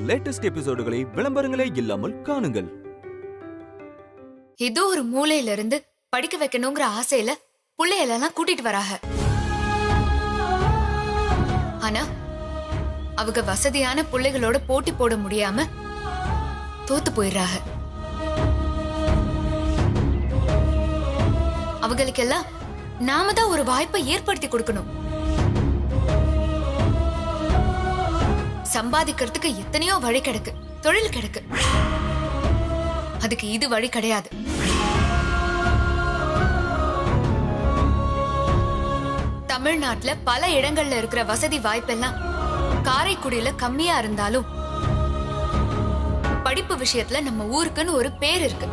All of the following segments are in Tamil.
லேட்டஸ்ட் எபிசோடுகளை விளம்பரங்களே இல்லாமல் காணுங்கள். ஏதோ ஒரு மூலையில இருந்து படிக்க வைக்கணுங்கிற ஆசையில பிள்ளைகளெல்லாம் கூட்டிட்டு வராங்க. ஆனா அவங்க வசதியான பிள்ளைகளோட போட்டி போட முடியாம தோத்து போயிடுறாங்க. அவங்களுக்கெல்லாம் நாம தான் ஒரு வாய்ப்பை ஏற்படுத்தி கொடுக்கணும். சம்பாதிக்கிறதுக்கு எத்தனையோ வழி கிடக்கு, தொழில் கிடக்கு. அதுக்கு இது வழி கிடையாது. தமிழ்நாட்டுல பல இடங்கள்ல இருக்கிற வசதி வாய்ப்பெல்லாம் காரைக்குடியில கம்மியா இருந்தாலும் படிப்பு விஷயத்துல நம்ம ஊருக்குன்னு ஒரு பேர் இருக்கு.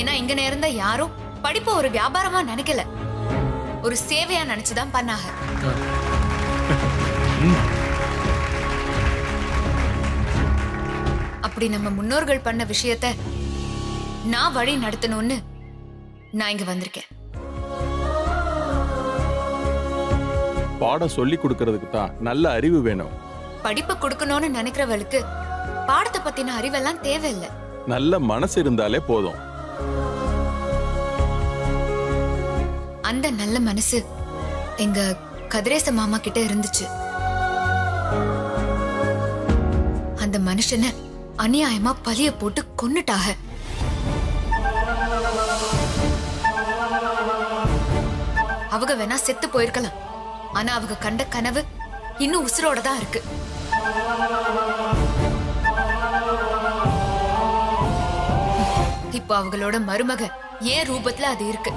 ஏன்னா இங்க நேர்ந்த யாரும் படிப்பை ஒரு வியாபாரமா நினைக்கல, ஒரு சேவையா நினைச்சுதான் பண்ணாங்க. அப்படி நம்ம முன்னோர்கள் பண்ண விஷயத்த நான் வழி நடத்தணும்னு நான் இங்க வந்திருக்கேன். பாடம் சொல்லி கொடுக்கறதுக்கு தான் நல்ல அறிவு வேணும். படிப்பு கொடுக்கணும்னு நினைக்கிறவளுக்கு பாடத்தை பத்தின அறிவெல்லாம் தேவையில்லை. நல்ல மனசு இருந்தாலே போதும். அந்த நல்ல மனசு எங்க கதிரேச மாமா கிட்ட இருந்துச்சு. அந்த மனுஷனை அநியாயமா பலிய போட்டு கொன்னுட்டாக. அவங்க வேணா செத்து போயிருக்கலாம், ஆனா அவங்க கண்ட கனவு இன்னும் உசுரோட தான் இருக்கு. இப்போ அவங்களோட மருமக ஏன் ரூபத்துல அது இருக்கு.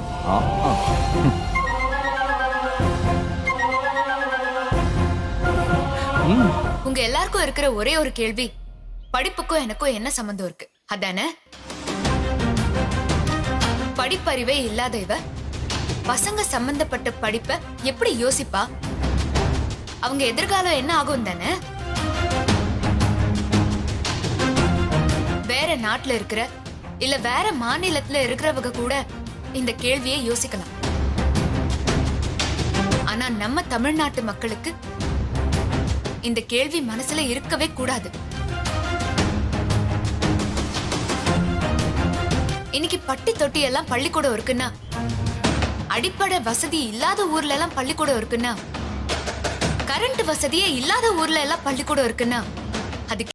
உங்க எல்லாருக்கும் இருக்கிற ஒரே ஒரு கேள்வி, படிப்புக்கும் எனக்கும் என்ன சம்பந்தம் இருக்கு அதானே? படிப்பறிவே இல்லாத இவ பசங்க சம்பந்தப்பட்ட படிப்பை எப்படி யோசிப்பா? அவங்க எதிர்காலம் என்ன ஆகும் தானே? வேற நாட்டுல இருக்கிற இல்ல வேற மாநிலத்துல இருக்கிறவங்க கூட இந்த கேள்வியை யோசிக்கலாம். ஆனா நம்ம தமிழ்நாட்டு மக்களுக்கு இந்த கேள்வி மனசுல இருக்கவே கூடாது. இன்னைக்கு பட்டி தொட்டி எல்லாம் பள்ளிக்கூடம் இருக்குன்னா, அடிப்படை வசதி இல்லாத ஊர்ல எல்லாம் பள்ளிக்கூடம் இருக்குன்னா, கரண்ட் வசதியே இல்லாத ஊர்ல எல்லாம் பள்ளிக்கூடம் இருக்குன்னா, அது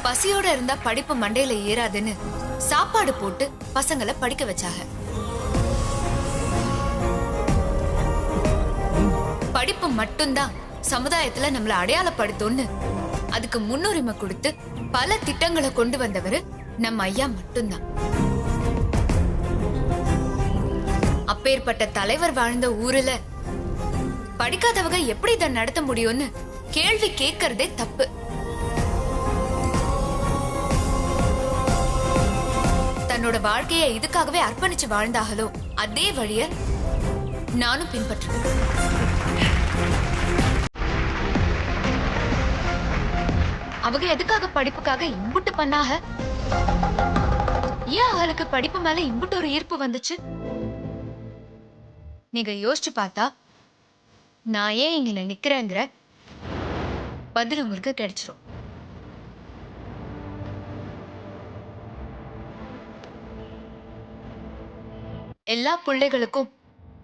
பசியோட இருந்தா படிப்பு மண்டையில ஏறாதுன்னு சாப்பாடு போட்டு பசங்களை படிக்க வச்சாங்க. படிப்பு மட்டும்தான் சமுதாயத்துல நம்மள அடையாளப்படுத்தும்னு அதுக்கு முன்னுரிமை கொடுத்து பல திட்டங்களை கொண்டு வந்தவர் நம்ம ஐயா மட்டும்தான். அப்பேற்பட்ட தலைவர் வாழ்ந்த ஊர்ல படிக்காதவங்க எப்படி இதை நடத்த முடியும்னு கேள்வி கேட்கறதே தப்பு. தன்னோட வாழ்க்கையை இதுக்காகவே அர்ப்பணிச்சு வாழ்ந்தாங்களோ அதே வழிய நானும் பின்பற்றுவேன். அவங்க எதுக்காக படிப்புக்காக இம்புட்டு பண்ணாக? ஏன் அவளுக்கு படிப்பு மேல இம்புட்டு ஒரு ஈர்ப்பு வந்துச்சு? நீங்க யோசிச்சு பார்த்தா நான் ஏன் இங்க நிக்கிறேங்கிற பதில் உங்களுக்கு கிடைச்சிரும். எல்லா பிள்ளைகளுக்கும்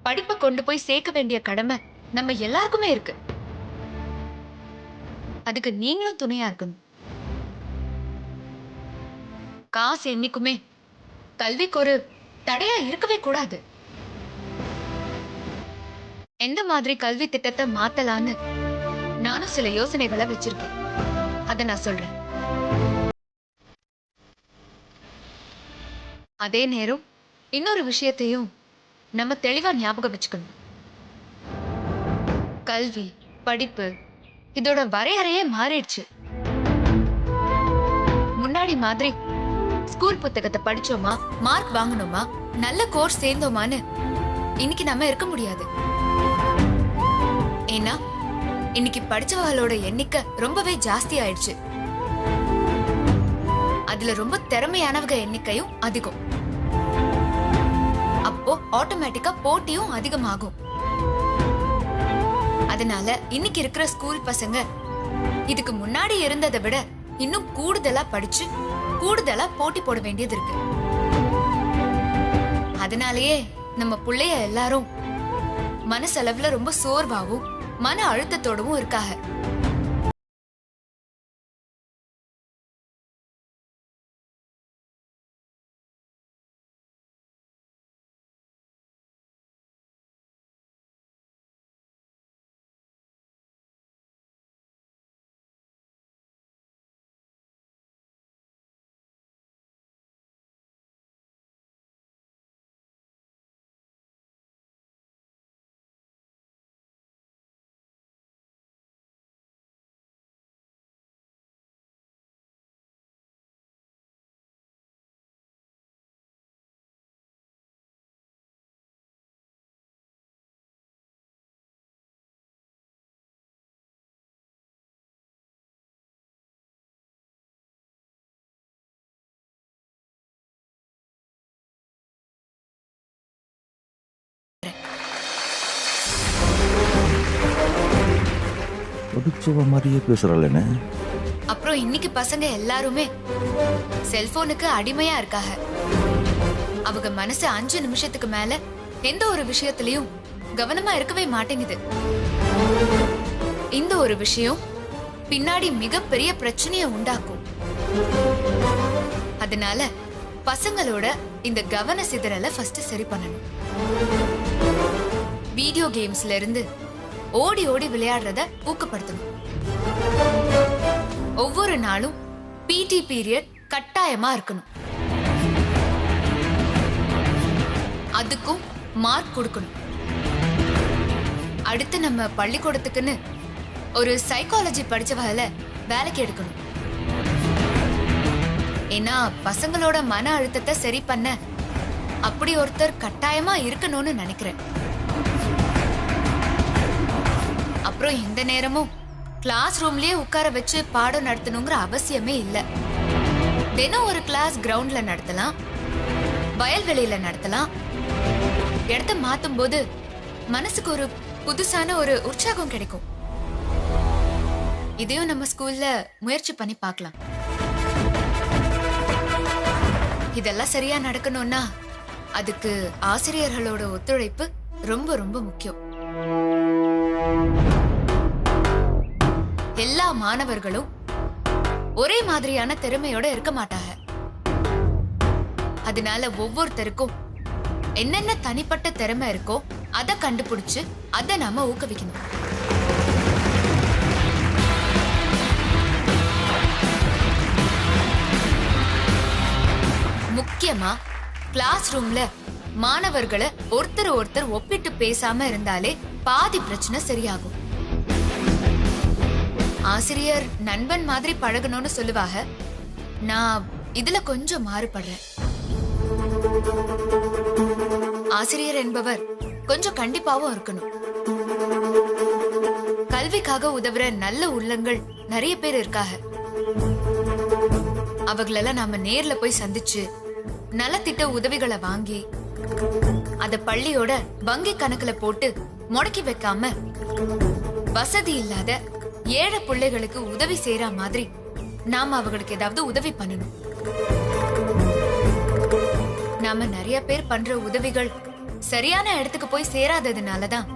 படிப்பை கொண்டு போய் சேர்க்க வேண்டிய கடமை நம்ம எல்லாருக்குமே இருக்கு. அதுக்கு நீங்களும் துணையா இருக்கணும். காசு என்னைக்குமே கல்விக்கு ஒரு தடையா இருக்கவே கூடாது. எந்த மாதிரி கல்வி திட்டத்தை மாத்தலான்னு நானும் சில யோசனைகளை வச்சிருக்கேன். அத நான் சொல்றேன். அதே நேரம் இன்னொரு விஷயத்தையும் நம்ம தெளிவா ஞாபகம் வச்சுக்கணும். கல்வி, படிப்பு இதோட வரையறையே மாறிடுச்சு. முன்னாடி மாதிரி ஸ்கூல் புத்தகத்தை படிச்சோமா, மார்க் வாங்கணுமா, நல்ல கோர்ஸ் சேர்ந்தோமான்னு இன்னைக்கு நம்ம இருக்க முடியாது. ஏன்னா இன்னைக்கு படிச்சவங்களோட எண்ணிக்கை ரொம்பவே ஜாஸ்தி ஆயிடுச்சு. அதுல ரொம்ப திறமையானவங்க எண்ணிக்கையும் அதிகம். அப்போ ஆட்டோமேட்டிக்கா போட்டியும் அதிகமாகும். அதனால இன்னைக்கு இருக்கிற ஸ்கூல் பசங்க இதுக்கு முன்னாடி இருந்ததை விட இன்னும் கூடுதலா படிச்சு கூடுதலா போட்டி போட வேண்டியது இருக்கு. அதனாலேயே நம்ம பிள்ளைய எல்லாரும் மனசளவுல ரொம்ப சோர்வாவும் மன அழுத்தத்தோடவும் இருக்காங்க. படிச்சவ மாதிரியே பேசுறாளேன்னு. அப்புறம் இன்னைக்கு பசங்க எல்லாருமே செல்போனுக்கு அடிமையா இருக்காங்க. அவங்க மனசு 5 நிமிஷத்துக்கு மேல எந்த ஒரு விஷயத்திலயும் கவனமா இருக்கவே மாட்டேங்குது. இந்த ஒரு விஷயம் பின்னாடி மிகப்பெரிய பிரச்சனையை உண்டாக்கும். அதனால பசங்களோட இந்த கவன சிதறலை ஃபர்ஸ்ட் சரி பண்ணணும். வீடியோ கேம்ஸ்ல இருந்து ஓடி ஓடி விளையாடுறத ஊக்கப்படுத்தணும். ஒவ்வொரு நாளும் பிடி பீரியட் கட்டாயமா இருக்கணும். அதுக்கும் மார்க் கொடுக்கணும். அடுத்து நம்ம பள்ளிக்கூடத்துக்குன்னு ஒரு சைக்காலஜி படிச்சவங்கள வேலைக்கு எடுக்கணும். ஏன்னா பசங்களோட மன அழுத்தத்தை சரி பண்ண அப்படி ஒருத்தர் கட்டாயமா இருக்கணும்னு நினைக்கிறேன். அப்புறம் இந்த நேரமும் கிளாஸ் ரூம்லயே உட்கார வச்சு பாடம் நடத்தணுங்கிற அவசியமே இல்ல. தினம் ஒரு கிளாஸ் கிரவுண்ட்ல நடத்தலாம், வயல்வெளியில நடத்தலாம். இடத்த மாத்தும் போது மனசுக்கு ஒரு புதுசான ஒரு உற்சாகம் கிடைக்கும். இதையும் நம்ம ஸ்கூல்ல முயற்சி பண்ணி பார்க்கலாம். இதெல்லாம் சரியா நடக்கணும்னா அதுக்கு ஆசிரியர்களோட ஒத்துழைப்பு ரொம்ப ரொம்ப முக்கியம். எல்லா மாணவர்களும் ஒரே மாதிரியான திறமையோட இருக்க மாட்டாங்க. அதனால ஒவ்வொருத்தருக்கும் என்னென்ன தனிப்பட்ட திறமை இருக்கோ அதை கண்டுபிடிச்சு அதை நாம ஊக்குவிக்கணும். முக்கியமா கிளாஸ் ரூம்ல மாணவர்களை ஒருத்தர் ஒப்பிட்டு பேசாம இருந்தாலே பாதி பிரச்சனை சரியாகும். ஆசிரியர் நண்பன் மாதிரி பழகணும்னு சொல்லுவாங்க. நான் இதுல கொஞ்சம் மாறுபடுறேன். ஆசிரியர் என்பவர் கொஞ்சம் கண்டிப்பாவும் இருக்கணும். கல்விக்காக உதவுற நல்ல உள்ளங்கள் நிறைய பேர் இருக்காங்க. அவங்களெல்லாம் நாம நேர்ல போய் சந்திச்சு நலத்திட்ட உதவிகளை வாங்கி அத பள்ளியோட வங்கி கணக்குல போட்டு முடக்கி வைக்காம வசதி இல்லாத ஏழை பிள்ளைகளுக்கு உதவி செய்யற மாதிரி நாம அவங்களுக்கு ஏதாவது உதவி பண்ணணும். நாம நிறைய பேர் பண்ற உதவிகள் சரியான இடத்துக்கு போய் சேராததுனாலதான்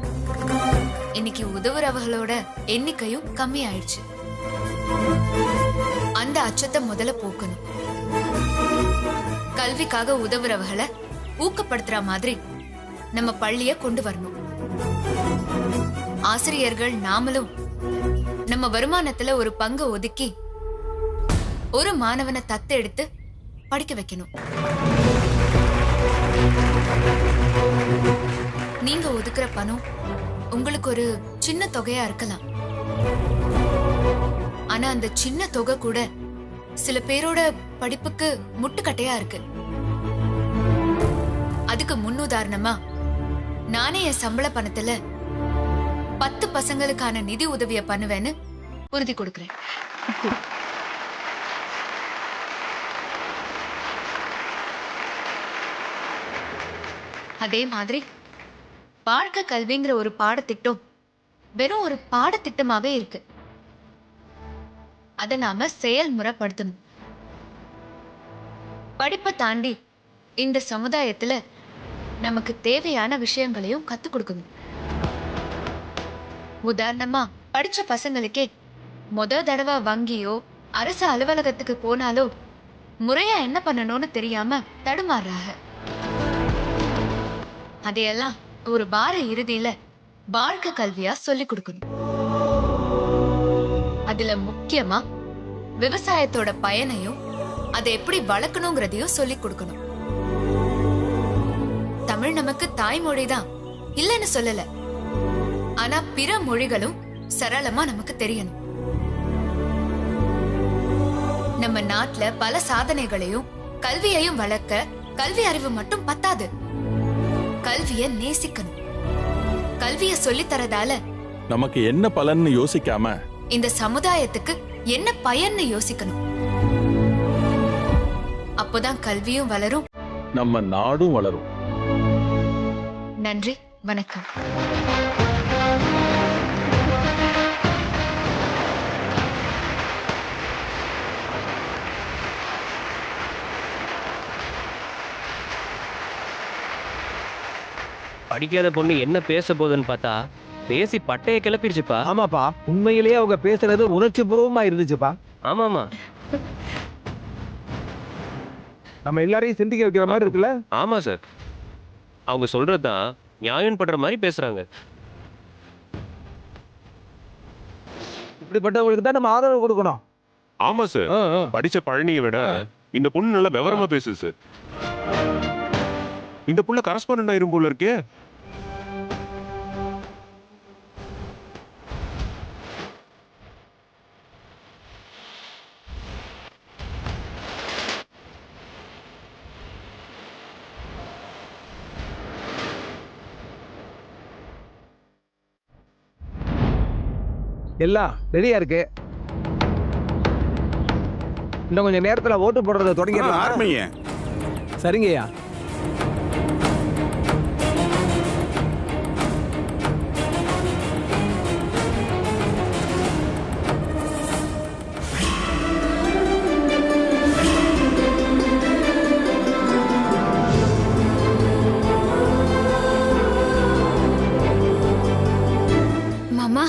இன்னைக்கு உதவுறவங்களோட எண்ணிக்கையும் கம்மி ஆயிடுச்சு. அந்த அச்சத்தை முதல்ல போக்கணும். கல்விக்காக உதவுறவங்களை ஊக்கப்படுத்துற மாதிரி நம்ம பள்ளிய கொண்டு வரணும். ஆசிரியர்கள் நாமளும் நம்ம வருமானத்துல ஒரு பங்கு ஒதுக்கி ஒரு மாணவனை தத்தெடுத்து படிக்க வைக்கணும். நீங்க ஒதுக்குற பணம் உங்களுக்கு ஒரு சின்ன தொகையா இருக்கலாம். ஆனா அந்த சின்ன தொகை கூட சில பேரோட படிப்புக்கு முட்டுக்கட்டையா இருக்கு. அதுக்கு முன்னுதாரணமா நானே என் சம்பள பணத்துல 10 பசங்களுக்கான நிதி உதவிய பண்ணுவேன்னு உறுதி கொடுக்கிறேன். அதே மாதிரி வாழ்க்கை கல்விங்கிற ஒரு பாடத்திட்டம் வெறும் ஒரு பாடத்திட்டமாவே இருக்கு. அதை நாம செயல்முறைப்படுத்தணும். படிப்பை தாண்டி இந்த சமுதாயத்துல நமக்கு தேவையான விஷயங்களையும் கத்துக் கொடுக்கணும். உதாரணமா படிச்ச பசங்களுக்கே தடவை வங்கியோ அரசு அலுவலகத்துக்கு போனாலோ முறையா என்ன பண்ணணும்னு தெரியாம தடுமாறுறாங்க. அதையெல்லாம் ஒரு வார இறுதியில வாழ்க்கை கல்வியா சொல்லிக் கொடுக்கணும். அதுல முக்கியமா விவசாயத்தோட பயனையும் அதை எப்படி வளர்க்கணுங்கிறதையும் சொல்லிக் கொடுக்கணும். தமிழ் நமக்கு தாய்மொழிதான், இல்லைன்னு சொல்லல. ஆனா பிற மொழிகளும் சரளமா நமக்கு தெரியணும். நம்ம நாட்டுல பல சாதனைகளையும் கல்வியையும் வளர்க்க கல்வி அறிவு மட்டும் பத்தாது. கல்விய நேசிக்கணும். கல்விய சொல்லித்தரதால நமக்கு என்ன பலன்னு யோசிக்காம இந்த சமுதாயத்துக்கு என்ன பயன்னு யோசிக்கணும். அப்போதான் கல்வியும் வளரும், நம்ம நாடும் வளரும். நன்றி, வணக்கம். படிக்காத பொண்ணு என்ன பேச போகுதுன்னு பார்த்தா பேசி பட்டைய கிளப்பிடுச்சுப்பா. ஆமாப்பா, உண்மையிலேயே அவங்க பேசுறது உணர்ச்சி பூர்வமா இருந்துச்சுப்பா. ஆமாமா, நம்ம எல்லாரையும் சிந்திக்க வைக்கிற மாதிரி இருக்குல்ல. ஆமா சார், அவங்க சொல்றதுதான் நியாயம் படுற மாதிரி பேசுறாங்க. இப்படிப்பட்டவங்களுக்கு தான் நம்ம ஆதரவு கொடுக்கணும். ஆமா சார், படிச்ச பழனியை விட இந்த பொண்ணு நல்லா விவரமா பேசுது சார். இந்த புள்ள கரஸ்பாண்டன்ட் ஆயிரும் போல இருக்கே. எல்லாம் ரெடியா இருக்கு. இன்னும் கொஞ்சம் நேரத்துல ஓட்டு போடுறத தொடங்கிடலாம். சரிங்கய்யா. மாமா,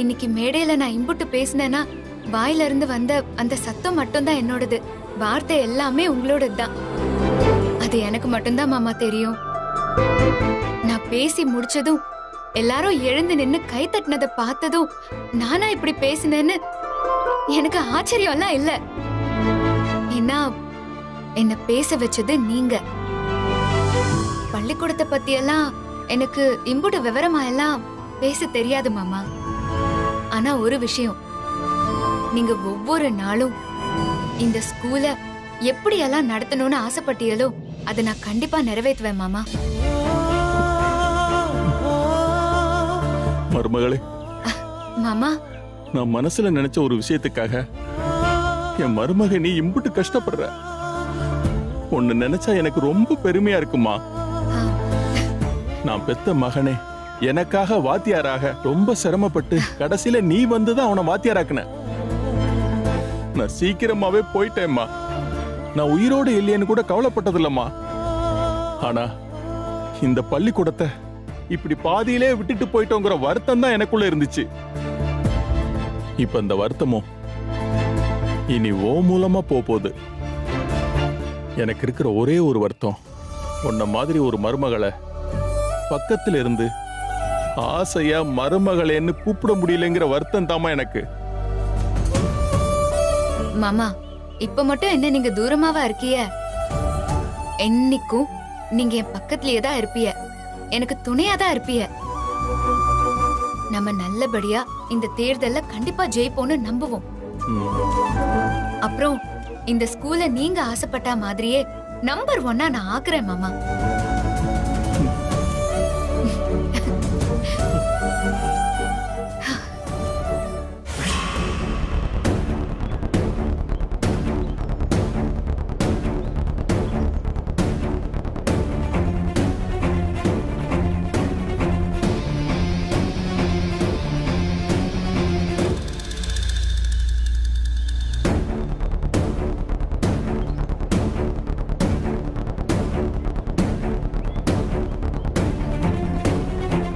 இன்னைக்கு மேடையில நான் இம்புட்டு பேசினேன்னா வாயில இருந்து வந்த அந்த சத்தம் மட்டும்தான் என்னோடது. வார்த்தை எல்லாமே உங்களோடதுதான். அது எனக்கு மட்டும்தான் மாமா தெரியும். நான் பேசி முடிச்சதும் எல்லாரும் எழுந்து நின்னு கை தட்டினதை பார்த்ததும் நானா இப்படி பேசினேன்னு எனக்கு ஆச்சரியம்லாம் இல்ல. ஏன்னா என்ன பேச வச்சது நீங்க. பள்ளிக்கூடத்தை பத்தி எல்லாம் எனக்கு இம்புட்டு விவரமா எல்லாம் பேச தெரியாது மாமா. ஆனா ஒரு விஷயம், நீங்க ஒவ்வொரு நாளும் இந்த ஸ்கூல எப்படியெல்லாம் நடத்தணும்னு ஆசைப்பட்டீங்களோ அதை நான் கண்டிப்பா நிறைவேற்றுவேன் மாமா. மருமகளே, மாமா, நான் மனசுல நினைச்ச ஒரு விஷயத்துக்காக என் மருமக நீ இம்புட்டு கஷ்டப்படுற. ஒன்னு நினைச்சா எனக்கு ரொம்ப பெருமையா இருக்குமா. நான் பெத்த மகனே எனக்காக வாத்தியாராக ரொம்ப சிரமப்பட்டு கடைசியில நீ வந்துதான் அவனை வாத்தியாராக்குன. நான் சீக்கிரமாவே போயிட்டேம்மா. நான் உயிரோடு இல்லையேன்னு கூட கவலைப்பட்டதில்லம்மா. ஆனா இந்த பள்ளிக்கூடத்தை இப்படி பாதியிலே விட்டுட்டு போயிட்டோங்கிற வருத்தம் தான் எனக்குள்ள இருந்துச்சு. இப்ப இந்த வருத்தமும் இனி ஓ மூலமா போகுது. எனக்கு இருக்கிற ஒரே ஒரு வருத்தம், உன்ன மாதிரி ஒரு மருமகளை பக்கத்துல இருந்து ஆசையா மருமகளேன்னு கூப்பிட முடியலங்கிற வருத்தம் தாமா எனக்கு. மாமா, இப்ப மட்டும் என்ன நீங்க தூரமாவா இருக்கிய? என்னைக்கும் நீங்க என் பக்கத்திலேயே தான் இருப்பிய, எனக்கு துணையா தான் இருப்பிய. நம்ம நல்லபடியா இந்த தேர்தல்ல கண்டிப்பா ஜெயிப்போம்னு நம்புவோம். அப்புறம் இந்த ஸ்கூல்ல நீங்க ஆசைப்பட்ட மாதிரியே நம்பர் 1 நான் ஆக்குறேன் மாமா.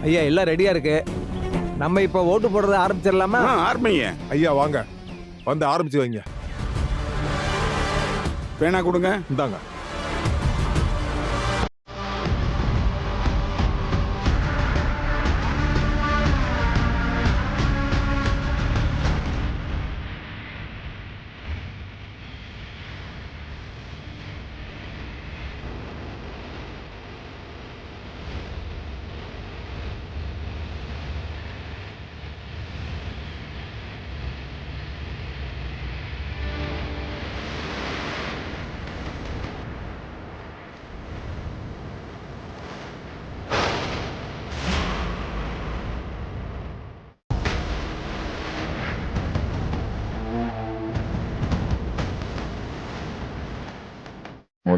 ஐயா எல்லாம் ரெடியா இருக்கு. நம்ம இப்ப ஓட்டு போடுறத ஆரம்பிச்சிடலாமா? ஆரம்பிங்க. ஐயா வாங்க, வந்து ஆரம்பிச்சு வைங்க. பேனா கொடுங்க. இந்தாங்க.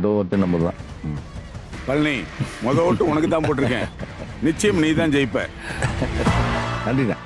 ஓட்டு நம்ம தான். பழனி, ஓட்டு உனக்கு தான் போட்டிருக்கேன். நிச்சயம் நீ தான் ஜெயிப்ப. நன்றிண்ணா.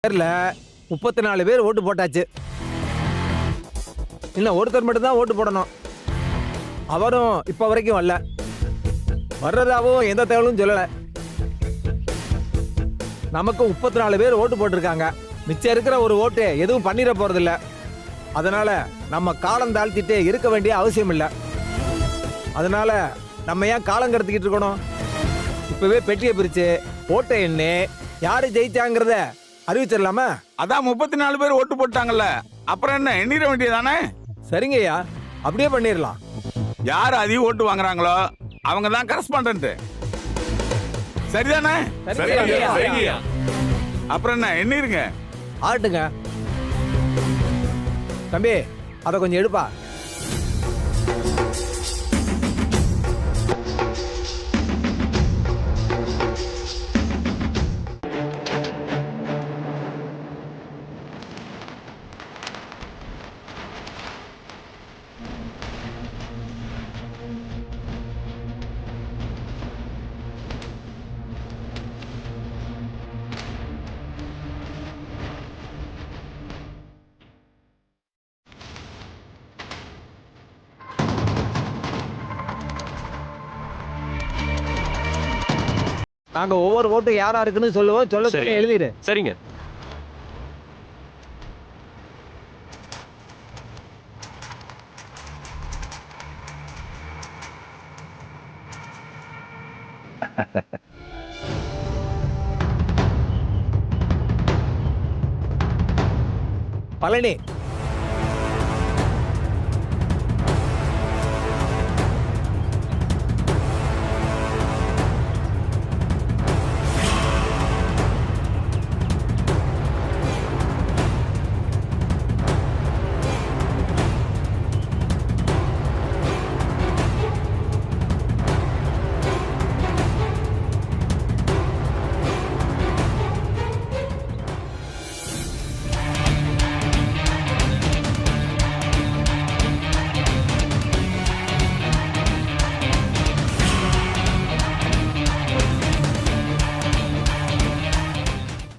பேர்ல 34 பேர் ஓட்டு போட்டாச்சு. இன்னும் ஒருத்தர் மட்டும் தான் ஓட்டு போடணும். அவரும் இப்ப வரைக்கும் வரல. வர்றதாவும் எந்த தகவலும் சொல்லல. நமக்கு 34 பேர் ஓட்டு போட்டிருக்காங்க. மிச்சம் இருக்கிற ஒரு ஓட்டு எதுவும் பண்ணிட போறதில்ல. அதனால நம்ம காலம் தாழ்த்திட்டு இருக்க வேண்டிய அவசியம் இல்லை. அதனால நம்ம ஏன் காலம் கடத்திக்கிட்டு இருக்கணும்? இப்பவே பெட்டியை பிரிச்சு ஓட்டை எண்ணி யாரு ஜெயிச்சாங்கிறத அறிவிச்சிடலாமா? அதான் 34 பேர் ஓட்டு போட்டாங்கல்ல, அப்புறம் என்ன எண்ணிட வேண்டியதானே? சரிங்கய்யா, அப்படியே பண்ணிடலாம். யார் அதிக ஓட்டு வாங்குறாங்களோ அவங்க தான் கரஸ்பாண்டன்ட். சரிதானே? அப்புறம் என்ன எண்ணிருங்க. ஆட்டுங்க தம்பி, அதை கொஞ்சம் எடுப்பா. நாங்க ஒவ்வொரு ஓட்டும் யாரா இருக்குன்னு சொல்லுவோம். சொல்ல சரி. சொல்லி எழுதிடு. சரிங்க. பழனி